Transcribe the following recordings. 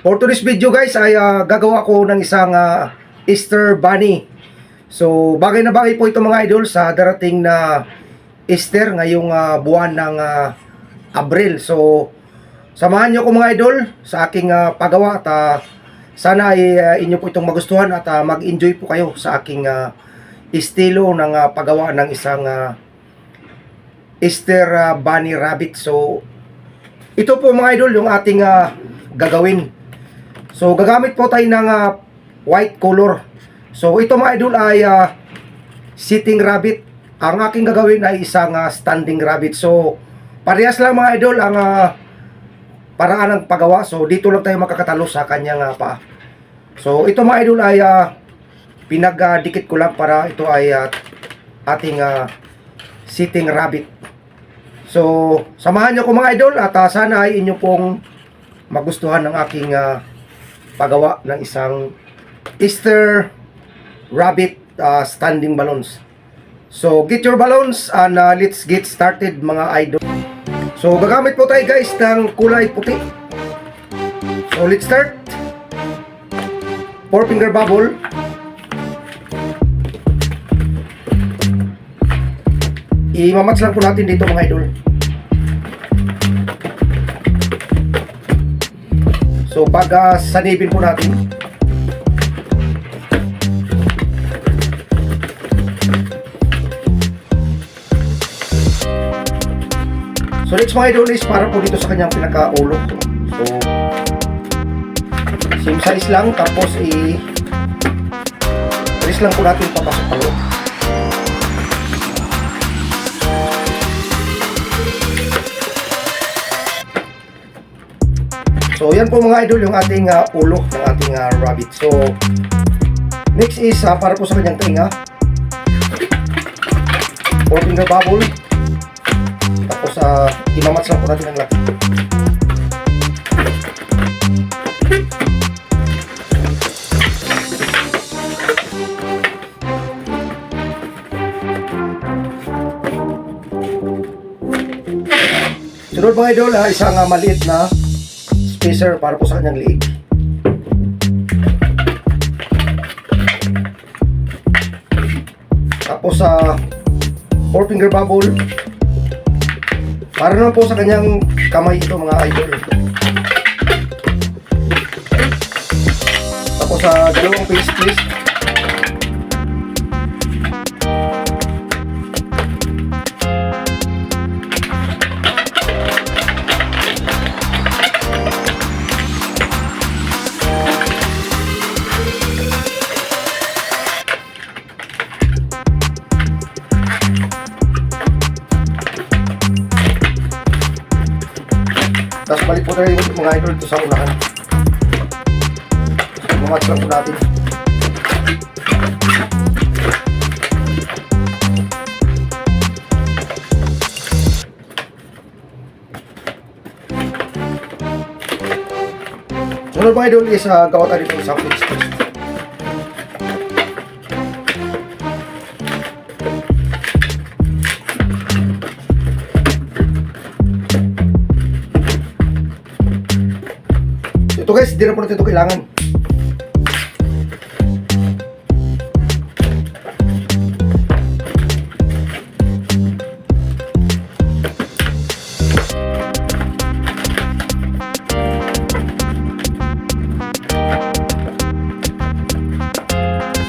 For today's video guys ay gagawa ko ng isang Easter bunny. So bagay na bagay po ito mga idol sa darating na Easter ngayong buwan ng Abril. So samahan nyo ko mga idol sa aking paggawa at sana ay inyo po itong magustuhan at mag-enjoy po kayo sa aking estilo ng paggawa ng isang Easter bunny rabbit. So ito po mga idol yung ating gagawin. So gagamit po tayo ng white color. So ito mga idol ay sitting rabbit. Ang aking gagawin ay isang standing rabbit. So parehas lang mga idol ang paraan ng paggawa. So dito lang tayo makakatalo sa kanyang paa. So ito mga idol ay pinagdikit ko lang para ito ay ating sitting rabbit. So samahan nyo ko mga idol at sana ay inyo pong magustuhan ng aking paggawa ng isang Easter rabbit standing balloons. So get your balloons and let's get started mga idol. So gagamit po tayo guys ng kulay puti. So let's start. 4 finger bubble. I-match lang po natin dito mga idol. So pag sanibin po natin. So next mga idol is para po dito sa kanyang pinaka-ulo. So same size lang, tapos i-press lang po natin papasok pa loob. So yan po mga idol yung ating ulo ng ating rabbit. So next is para po sa kanyang tenga, 4 finger bubble. Tapos imamats lang po natin ang laki. Sunod mga idol isang maliit na spacer para po sa kanyang liig. Tapos 4 finger bubble para naman po sa kanyang kamay ito mga idol. Tapos dalawang face twist. Tapos balik po tayo mga idol ito sa unahan. So mamatch lang po natin. Sunod mga idol is gawa tayo dito sa face twist. Ito guys, hindi na po natin ito kailangan.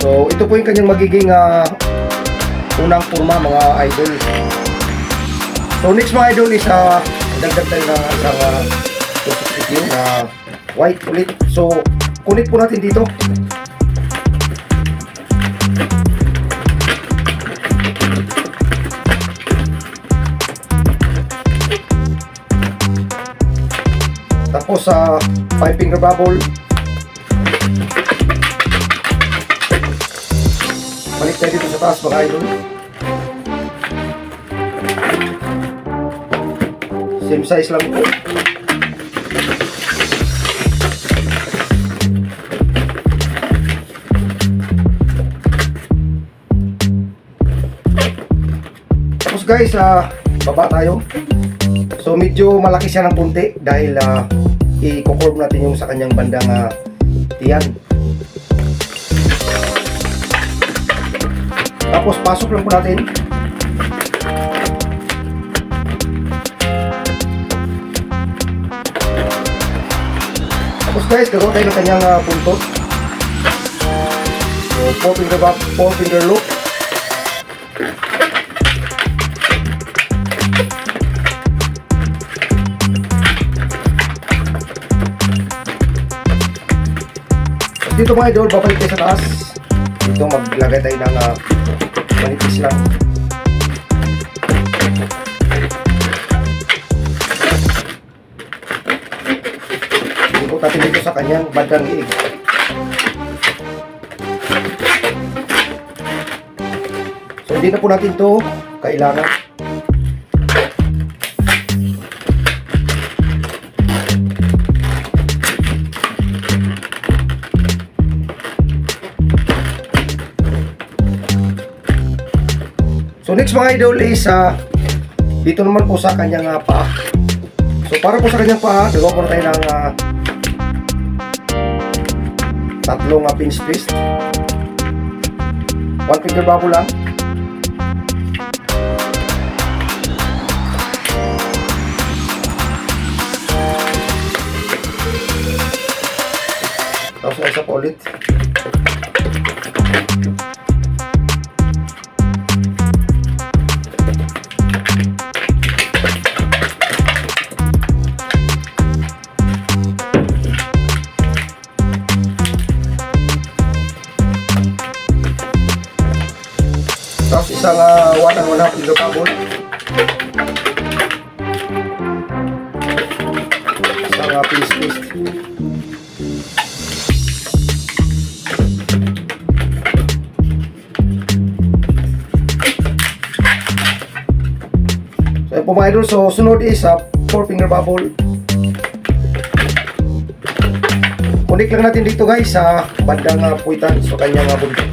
So ito po yung kanyang magiging unang forma mga idol. So next mga idol is dagdag tayo ng isang video na white ulit. So connect po natin dito. Tapos 5 finger bubble. Balik tayo dito sa taas mga idol. Same size lang po. Guys, baba tayo. So medyo malaki siya ng konti dahil i-curve natin yung sa kanyang bandang tiyan. Tapos pasok lang po natin. Tapos guys, gagawa tayo ng kanyang puntot. So 4 finger back, 4 finger loop. Dito mga idol, babalik tayo sa taas. Dito maglagay tayo ng manipis lang. Ikot natin dito sa kanyang bandang liig. So hindi na po natin ito kailangan. So next mga idol is dito naman po sa kanyang paa. So para po sa kanyang paa, gagawa po na tayo ng tatlong pinch twist. 1 finger bubble lang. Tapos isa po ulit. Tapos isang 1 and 1/2 finger bubble. Isang pinch twist. So yun po mga idol. So sunod is 4 finger bubble. Connect lang natin dito guys sa bandang puwitan. So kanyang buntot.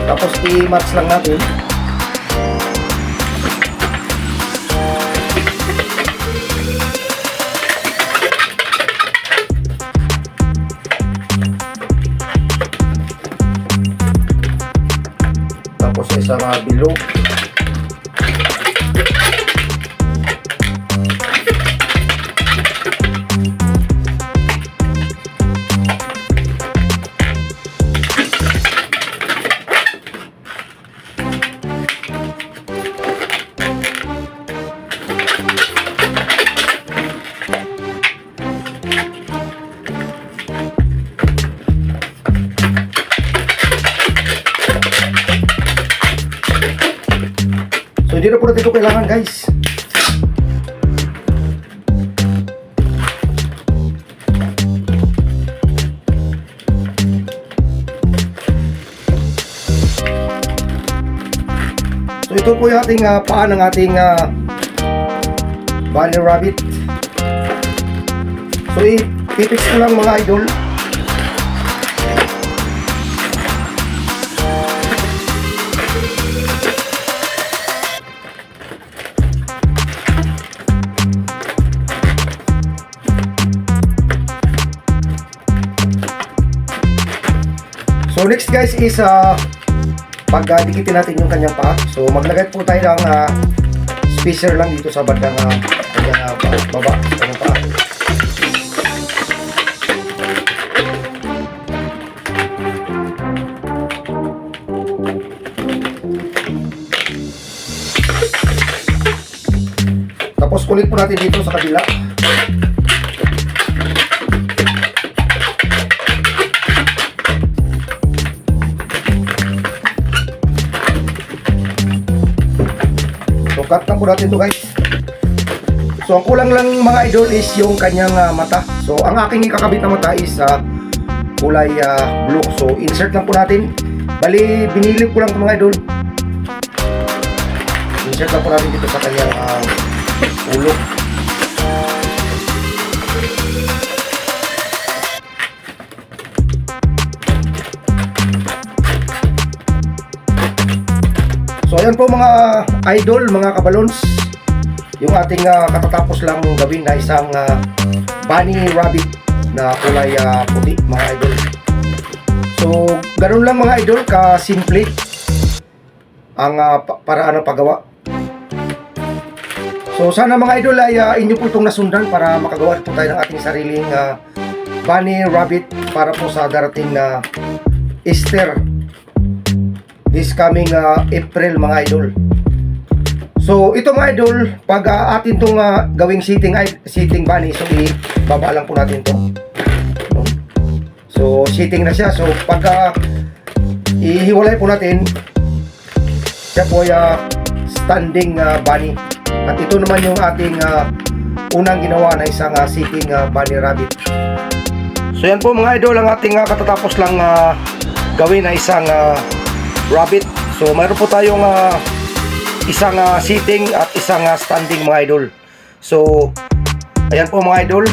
Tapos i-match lang natin. Tapos isang below. So hindi na po natin ito kailangan guys. So ito po yung ating paa ng ating bunny rabbit. So i-fix ko lang mga idol. So next guys is pagdikitin natin yung kanyang paa. So maglagay po tayo ng spacer lang dito sa bandang kanyang baba sa kanyang paa. Tapos kulit po natin dito sa kabila. Cut lang po natin ito guys. So ang kulang lang mga idol is yung kanyang mata. So ang aking ikakabit na mata is kulay blue. So insert lang po natin. Bali binilip ko lang ito mga idol. Insert lang po natin dito sa kanyang ulo. So ayan po mga idol, mga kabalons, yung ating katatapos lang gawin na isang bunny rabbit na kulay puti mga idol. So ganun lang mga idol, ka-simple ang paraan ng paggawa. So sana mga idol ay inyo po itong nasundan para makagawa po tayo ng ating sariling bunny rabbit para po sa darating na Easter this coming April mga idol. So ito mga idol, pag atin itong gawing sitting bunny, so ibaba lang po natin to. So sitting na siya. So pag ihiwalay po natin, siya po ay standing bunny. At ito naman yung ating unang ginawa na isang sitting bunny rabbit. So yan po mga idol, ang ating katatapos lang gawin na isang rabbit. So mayroon po tayong isang sitting at isang standing mga idol. So ayan po mga idol.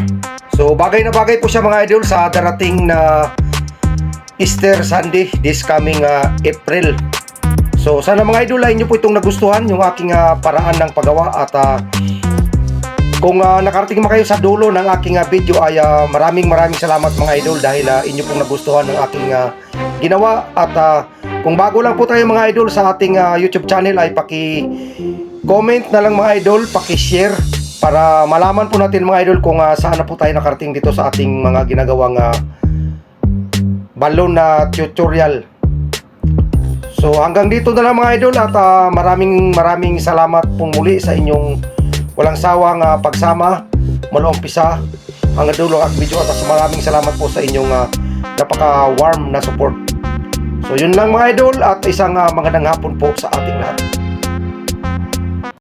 So bagay na bagay po siya mga idol sa darating na Easter Sunday this coming April. So sana mga idol ay inyo po itong nagustuhan yung aking paraan ng paggawa. At kung nakarating man kayo sa dulo ng aking video ay maraming salamat mga idol dahil inyo pong nagustuhan ng aking ginawa. At kung bago lang po tayo mga idol sa ating YouTube channel ay paki-comment na lang mga idol, paki-share para malaman po natin mga idol kung saan na po tayo nakarating dito sa ating mga ginagawang balloon na tutorial. So hanggang dito na lang mga idol, at maraming salamat pong muli sa inyong walang sawang pagsama mula umpisa hanggang dulo ang video. At maraming salamat po sa inyong napaka-warm na support. So yun lang mga idol, at isang magandang hapon po sa ating lahat.